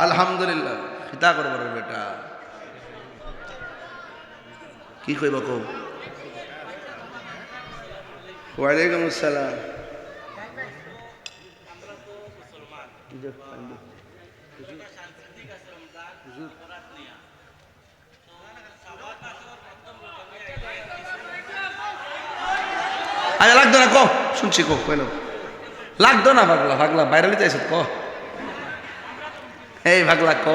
আলহামদুলিল্লাহ খিতা করব রে বেটা কি কইব কও ওয়ালাইকুম আসসালাম আরে লাগতো না ক শুনছি কো কইল লাগতো না ভাগলা ভাগলা বাইরে লিতে আইছত ক এই ভাগলা ক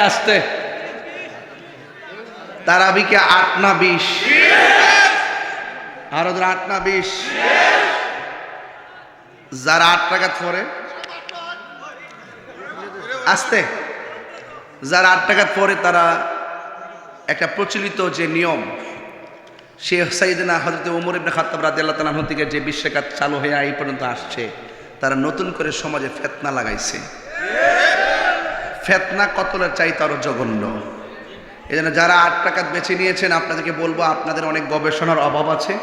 আসতে তারাবিকে 8 না 20 আর ওদের 8 না 20 যারা 8 টাকা পরে আসতে যারা 8 টাকা পরে তারা একটা প্রচলিত যে নিয়ম শেখ সাইয়েদনা হযরত ওমর ইবনে খাত্তাব রাদিয়াল্লাহু তাআলা আনহু থেকে যে 20 রাকাত চালু হয়ে এই পর্যন্ত আসছে তারা নতুন করে সমাজে ফিতনা লাগাইছে ফিতনা কতলের চাইতে আরো জঘন্য এজন্য যারা 8 টাকা বেছে নিয়েছেন আপনাদেরকে বলবো আপনাদের অনেক গবেষণার অভাব আছে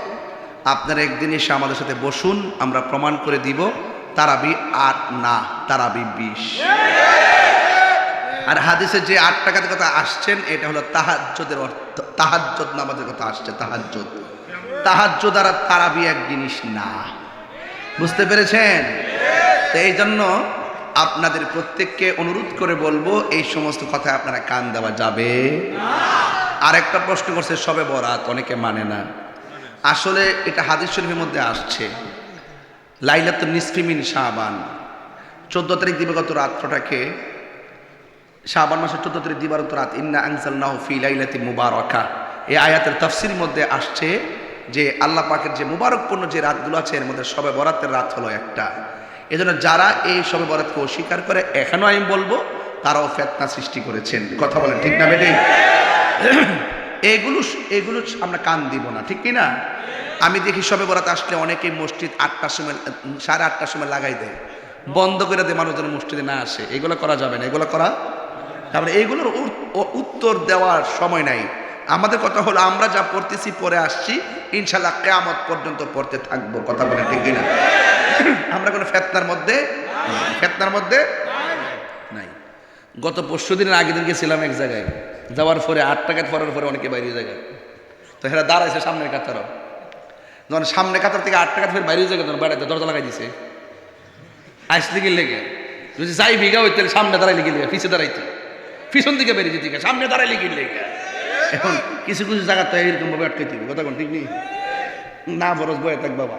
আপনারা একদিন এসে আমাদের সাথে বসুন আমরা প্রমাণ করে দিব তারাবি 8 না তারাবি 20 আর হাদিসে যে 8 টাকার কথা আসছেন এটা হলো তাহাজ্জুদের অর্থ তাহাজ্জুদ নামাজের কথা আসছে তাহাজ্জুদ আর তারাবি এক জিনিস না বুঝতে পেরেছেন তো এই জন্য আপনাদের প্রত্যেককে অনুরোধ করে বলবো এই সমস্ত কথা আপনারা কান দেওয়া যাবে না আর একটা প্রশ্ন করছে শবে বরাত অনেকে মানে না আসলে এটা হাদিস শরীফের মধ্যে আসছে লাইলাতুন নিসফি মিন শাবান 14 তারিখ দিবাগত রাতটাকে শাবান মাসের 14 তারিখ দিবাগত রাত ইন্না আনজালনাহু ফি লাইলাতিন মুবারাকা এই আয়াতের তাফসীর মধ্যে আসছে যে আল্লাহ পাকের যে মুবারকপূর্ণ যে রাতগুলো আছে এর মধ্যে শবে বরাতের রাত হলো একটা এজন্য যারা এই শবে বরাতকে অস্বীকার করে এখনো আমি বলবো তারাও ফিতনা সৃষ্টি করেছেন কথা বলেন ঠিক না বেটি এগুলো আমরা কান দিব না ঠিক কি না আমি দেখি শবে বরাত আসলে অনেকেই মসজিদ 8টার সময় 8:30টার সময় লাগাই দেয় বন্ধ করে দেয় মানুষ যেন মসজিদে না আসে এগুলো করা যাবে না এগুলো করা তারপরে এইগুলোর উত্তর দেওয়ার সময় নাই আমাদের কথা হলো আমরা যা পড়তেছি পড়ে আসছি ইনশাআল্লাহ কিয়ামত পর্যন্ত পড়তে থাকবো কথা বলেন ঠিক কি না আমরা কোনো ফিতনার মধ্যে নাই গত পরশুদিনের আগের দিন গেছিলাম এক জায়গায় যাওয়ার পরে 8 টাকা পড়ার পরে অনেকে বাইরে জায়গায় তো এরা দাঁড়াইছে সামনের কাতারও যখন সামনে কাতার থেকে 8 টাকা ফের বাইরে জায়গায় তখন বাড়িতে দরজা লাগাই দিছে আসতে গেলে লেগে যদি যাই ভিগা হইতে সামনে দাঁড়াইলে গেলে পিছিয়ে দাঁড়াইতে পিছন দিকে বেরিয়ে যেতে সামনে দাঁড়াইলে গেলে এখন কিছু জায়গা তো এরকম ভাবে আটকাইতে হবে কথা কোন ঠিক নেই না বরস বয়ে থাক বাবা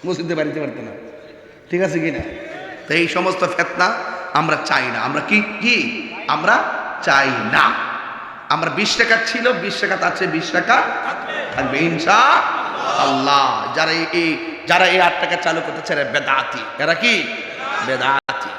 মসজিদে বাড়িতে পারতো না ঠিক আছে কি না তো এই সমস্ত ফিতনা আমরা চাই না আমরা কি আমরা চাই না আমরা 20 টাকা ছিল 20 টাকা আছে 20 টাকা থাকবে ইনশাআল্লাহ যারা এই 8 টাকা চালু করতে চায় বেদাতি এরা কি বেদাতি